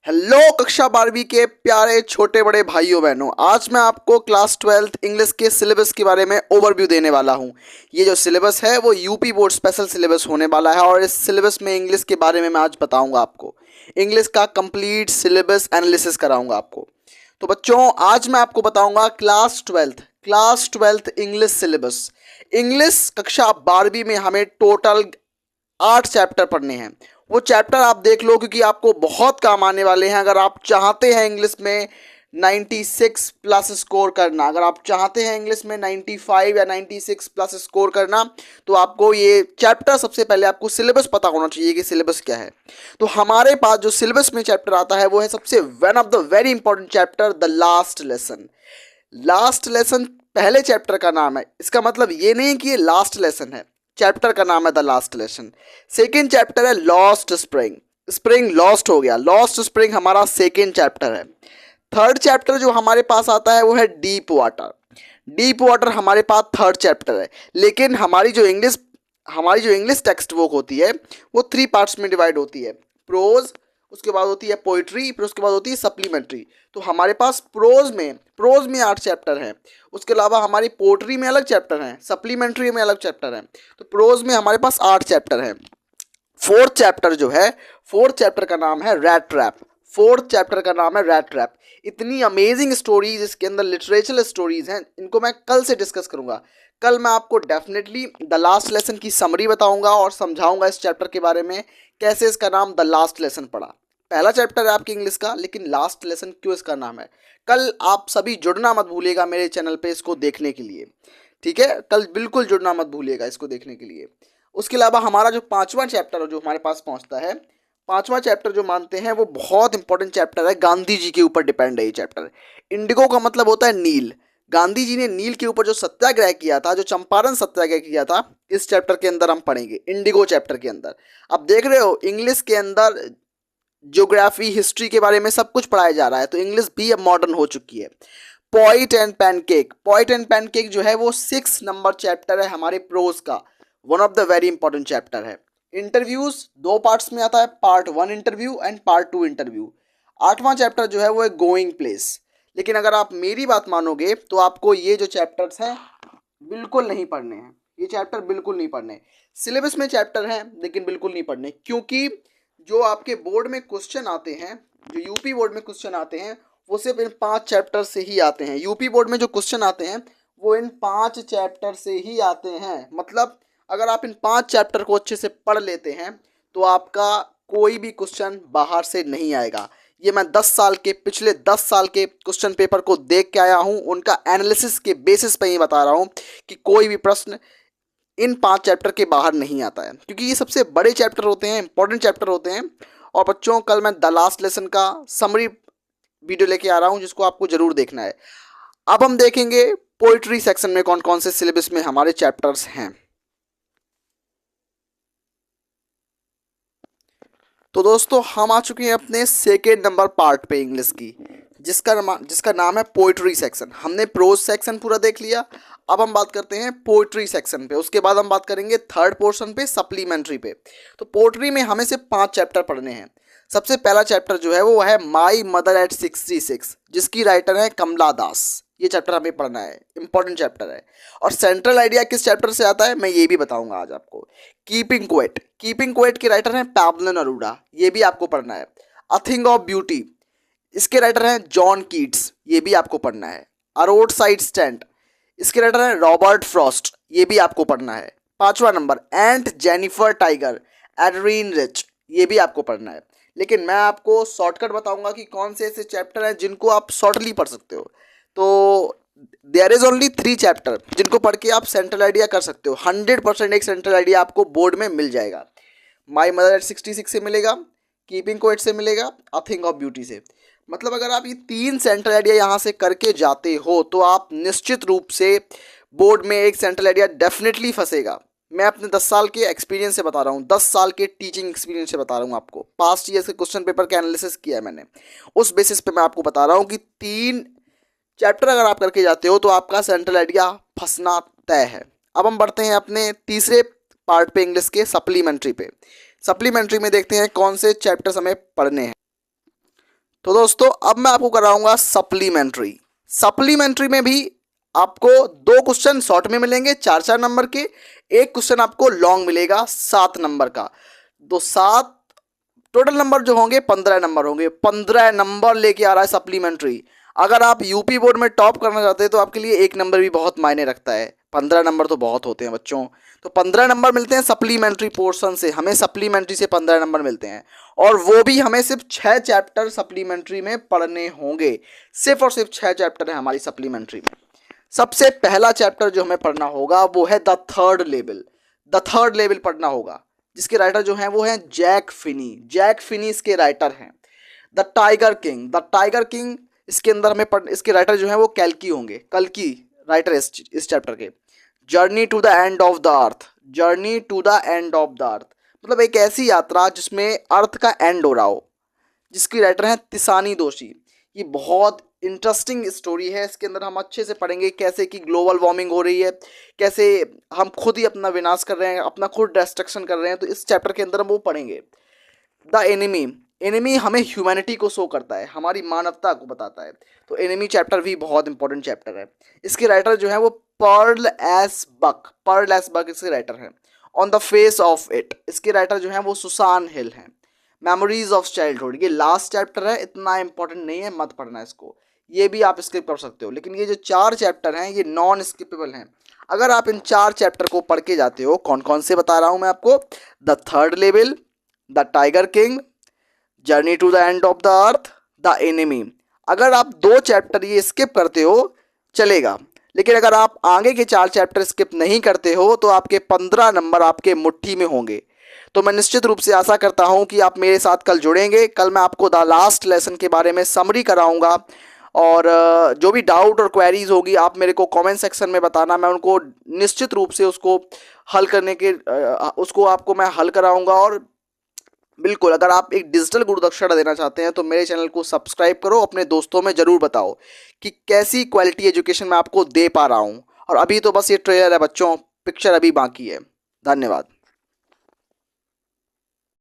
Hello कक्षा 12वीं के प्यारे छोटे बड़े भाइयों बहनों, आज मैं आपको क्लास 12th इंग्लिश के सिलेबस के बारे में ओवरव्यू देने वाला हूं। ये जो सिलेबस है वो यूपी बोर्ड स्पेशल सिलेबस होने वाला है और इस सिलेबस में इंग्लिश के बारे में मैं आज बताऊंगा आपको। इंग्लिश का कंप्लीट सिलेबस एनालिसिस कराऊंगा आपको। तो बच्चों, आज मैं आपको बताऊंगा class twelfth English syllabus. English कक्षा 12वीं में हमें टोटल 8 चैप्टर पढ़ने हैं। वो चैप्टर आप देख लो क्योंकि आपको बहुत काम आने वाले हैं। अगर आप चाहते हैं इंग्लिश में 96 प्लस स्कोर करना, अगर आप चाहते हैं इंग्लिश में 95 या 96 प्लस स्कोर करना, तो आपको ये चैप्टर सबसे पहले आपको सिलेबस पता होना चाहिए कि सिलेबस क्या है। तो हमारे पास जो सिलेबस में चैप्टर आता है वो है सबसे one of the very important chapter, the last lesson. Last lesson पहले चैप्टर का नाम है, इसका मतलब ये नहीं कि ये लास्ट लेसन है। चैप्टर का नाम है the last lesson. Second chapter है लॉस्ट स्प्रिंग। स्प्रिंग लॉस्ट हो गया, लॉस्ट स्प्रिंग हमारा सेकेंड चैप्टर है। थर्ड चैप्टर जो हमारे पास आता है वो है डीप वाटर। डीप वाटर हमारे पास थर्ड चैप्टर है। लेकिन हमारी जो इंग्लिश टेक्स्ट बुक होती है वो 3 पार्ट्स में डिवाइड होती है। प्रोज, उसके बाद होती है पोइट्री, फिर उसके बाद होती है सप्लीमेंट्री। तो हमारे पास प्रोज में 8 चैप्टर हैं। उसके अलावा हमारी पोइट्री में अलग चैप्टर हैं, सप्लीमेंट्री में अलग चैप्टर हैं। तो प्रोज में हमारे पास 8 चैप्टर हैं। फोर्थ चैप्टर का नाम है रैट ट्रैप। इतनी अमेजिंग स्टोरीज इसके अंदर, लिटरेचर स्टोरीज हैं, इनको मैं कल से डिस्कस करूंगा। कल मैं आपको डेफिनेटली द लास्ट लेसन की समरी बताऊंगा और समझाऊंगा इस चैप्टर के बारे में, कैसे इसका नाम द लास्ट लेसन पड़ा। पहला चैप्टर है आपके इंग्लिश का, लेकिन लास्ट लेसन क्यों इसका नाम है। कल आप सभी जुड़ना मत भूलिएगा मेरे चैनल पे इसको देखने के लिए, ठीक है। कल बिल्कुल जुड़ना मत भूलिएगा इसको देखने के लिए। उसके अलावा हमारा जो 5वां चैप्टर जो हमारे पास पहुंचता है, 5वां चैप्टर जो मानते हैं वो बहुत इंपॉर्टेंट चैप्टर है। गांधी जी के ऊपर डिपेंड है ये चैप्टर। इंडिगो का मतलब होता है नील। गांधी जी ने नील के ऊपर जो सत्याग्रह किया था, जो चंपारण सत्याग्रह किया था, इस चैप्टर के अंदर हम पढ़ेंगे, इंडिगो चैप्टर के अंदर। अब देख रहे हो इंग्लिश के अंदर ज्योग्राफी, हिस्ट्री के बारे में सब कुछ पढ़ाया जा रहा है, तो इंग्लिश भी अब मॉडर्न हो चुकी है। पॉइट एंड पैनकेक जो है वो 6 नंबर चैप्टर है हमारे प्रोज का, one of the very important chapter है। इंटरव्यूज 2 पार्ट्स में आता है, part 1 interview and part 2 interview. 8वां चैप्टर जो है वो है गोइंग प्लेस। लेकिन अगर आप मेरी बात मानोगे तो आपको ये जो चैप्टर्स हैं बिल्कुल नहीं पढ़ने हैं। ये चैप्टर बिल्कुल नहीं पढ़ने, सिलेबस में चैप्टर हैं लेकिन बिल्कुल नहीं पढ़ने, क्योंकि जो आपके बोर्ड में क्वेश्चन आते हैं, जो यूपी बोर्ड में क्वेश्चन आते हैं, वो सिर्फ इन 5 चैप्टर से ही आते हैं। यूपी बोर्ड में जो क्वेश्चन आते हैं वो इन 5 चैप्टर से ही आते हैं। मतलब अगर आप इन 5 चैप्टर को अच्छे से पढ़ लेते हैं तो आपका कोई भी क्वेश्चन बाहर से नहीं आएगा। ये मैं पिछले 10 साल के क्वेश्चन पेपर को देख के आया हूँ, उनका एनालिसिस के बेसिस पे ही बता रहा हूँ कि कोई भी प्रश्न इन 5 चैप्टर के बाहर नहीं आता है, क्योंकि ये सबसे बड़े चैप्टर होते हैं, इंपॉर्टेंट चैप्टर होते हैं। और बच्चों, कल मैं द लास्ट लेसन का समरी वीडियो लेके आ रहा हूँ जिसको आपको जरूर देखना है। अब हम देखेंगे पोइट्री सेक्शन में कौन कौन से सिलेबस में हमारे चैप्टर्स हैं। तो दोस्तों, हम आ चुके हैं अपने सेकेंड नंबर पार्ट पे इंग्लिश की, जिसका नाम है पोइट्री सेक्शन। हमने प्रोज सेक्शन पूरा देख लिया, अब हम बात करते हैं पोइट्री सेक्शन पे। उसके बाद हम बात करेंगे थर्ड पोर्शन पे, सप्लीमेंट्री पे। तो पोइट्री में हमें सिर्फ 5 चैप्टर पढ़ने हैं। सबसे पहला चैप्टर जो है वो है माई मदर एट 66, जिसकी राइटर है कमला दास। ये चैप्टर हमें पढ़ना है, इंपॉर्टेंट चैप्टर है। और सेंट्रल आइडिया किस चैप्टर से आता है मैं ये भी बताऊंगा आज आपको। कीपिंग क्वेट की राइटर हैं पैब्लो नेरूदा, ये भी आपको पढ़ना है। अ थिंग ऑफ ब्यूटी, इसके राइटर हैं जॉन कीट्स, ये भी आपको पढ़ना है। अ रोड साइड स्टैंड, इसके राइटर हैं रॉबर्ट फ्रॉस्ट, ये भी आपको पढ़ना है। 5वां नंबर एंट जेनिफर टाइगर, एडरीन रिच, ये भी आपको पढ़ना है। लेकिन मैं आपको शॉर्टकट बताऊंगा कि कौन से ऐसे चैप्टर हैं जिनको आप शॉर्टली पढ़ सकते हो। तो देयर इज ओनली 3 चैप्टर जिनको पढ़ के आप सेंट्रल आइडिया कर सकते हो। 100% एक सेंट्रल आइडिया आपको बोर्ड में मिल जाएगा। माई मदर एट 66 से मिलेगा, कीपिंग क्वेट से मिलेगा, अ थिंग ऑफ ब्यूटी से। मतलब अगर आप ये 3 सेंट्रल आइडिया यहाँ से करके जाते हो तो आप निश्चित रूप से बोर्ड में एक सेंट्रल आइडिया डेफिनेटली फंसेगा। मैं अपने 10 साल के एक्सपीरियंस से बता रहा हूँ, 10 साल के टीचिंग एक्सपीरियंस से बता रहा हूँ आपको। पास्ट ईयर के क्वेश्चन पेपर का एनालिसिस किया है मैंने, उस बेसिस पे मैं आपको बता रहा हूँ कि 3 चैप्टर अगर आप करके जाते हो तो आपका सेंट्रल आइडिया फंसना तय है। अब हम बढ़ते हैं अपने तीसरे पार्ट पे, इंग्लिश के सप्लीमेंट्री पे। सप्लीमेंट्री में देखते हैं कौन से चैप्टर्स हमें पढ़ने हैं। तो दोस्तों अब मैं आपको कराऊंगा सप्लीमेंट्री। सप्लीमेंट्री में भी आपको 2 क्वेश्चन शॉर्ट में मिलेंगे 4-4 नंबर के, एक क्वेश्चन आपको लॉन्ग मिलेगा 7 नंबर का। तो 7 टोटल नंबर जो होंगे 15 नंबर होंगे। 15 नंबर लेके आ रहा है सप्लीमेंट्री। अगर आप यूपी बोर्ड में टॉप करना चाहते हैं तो आपके लिए 1 नंबर भी बहुत मायने रखता है। 15 नंबर तो बहुत होते हैं बच्चों। तो 15 नंबर मिलते हैं सप्लीमेंट्री पोर्शन से, हमें सप्लीमेंट्री से 15 नंबर मिलते हैं। और वो भी हमें सिर्फ 6 चैप्टर सप्लीमेंट्री में पढ़ने होंगे। सिर्फ और सिर्फ 6 चैप्टर है हमारी सप्लीमेंट्री में। सबसे पहला चैप्टर जो हमें पढ़ना होगा वो है the third level. The third level पढ़ना होगा, जिसके राइटर जो हैं वो हैं जैक फिनी। जैक फिनी इसके राइटर हैं। The tiger king. The tiger king इसके अंदर हमें इसके राइटर जो हैं वो कैल्की होंगे। कल्कि राइटर इस चैप्टर के। Journey to the end of the earth. Journey to the end of the earth मतलब एक ऐसी यात्रा जिसमें अर्थ का एंड हो रहा हो, जिसकी राइटर हैं तिसानी दोषी। ये बहुत इंटरेस्टिंग स्टोरी है। इसके अंदर हम अच्छे से पढ़ेंगे कैसे कि ग्लोबल वार्मिंग हो रही है, कैसे हम खुद ही अपना विनाश कर रहे हैं, अपना खुद डिस्ट्रक्शन कर रहे हैं। तो इस चैप्टर के अंदर हम वो पढ़ेंगे। The enemy. एनिमी हमें ह्यूमैनिटी को शो करता है, हमारी मानवता को बताता है। तो एनिमी चैप्टर भी बहुत इंपॉर्टेंट चैप्टर है। इसके राइटर जो है वो Pearl S Buck. Pearl S Buck इसके राइटर हैं। On the face of it इसके राइटर जो हैं वो सुसान हिल हैं। मेमोरीज ऑफ चाइल्डहुड ये लास्ट चैप्टर है, इतना इंपॉर्टेंट नहीं है, मत पढ़ना इसको, ये भी आप स्किप कर सकते हो। लेकिन ये जो 4 चैप्टर हैं ये नॉन स्किपेबल हैं। अगर आप इन 4 चैप्टर को पढ़ के जाते हो, कौन कौन से बता रहा हूँ मैं आपको, the third level, the tiger king, journey to the end of the earth, the enemy. अगर आप 2 चैप्टर ये स्किप करते हो चलेगा, लेकिन अगर आप आगे के 4 चैप्टर स्किप नहीं करते हो तो आपके 15 नंबर आपके मुट्ठी में होंगे। तो मैं निश्चित रूप से आशा करता हूं कि आप मेरे साथ कल जुड़ेंगे। कल मैं आपको द लास्ट लेसन के बारे में समरी कराऊंगा, और जो भी डाउट और क्वेरीज होगी आप मेरे को कमेंट सेक्शन में बताना। मैं उनको निश्चित रूप से उसको हल करने के उसको आपको मैं हल कराऊंगा। और बिल्कुल अगर आप एक डिजिटल गुरु दक्षिणा देना चाहते हैं तो मेरे चैनल को सब्सक्राइब करो, अपने दोस्तों में ज़रूर बताओ कि कैसी क्वालिटी एजुकेशन मैं आपको दे पा रहा हूँ। और अभी तो बस ये ट्रेलर है बच्चों, पिक्चर अभी बाकी है। धन्यवाद।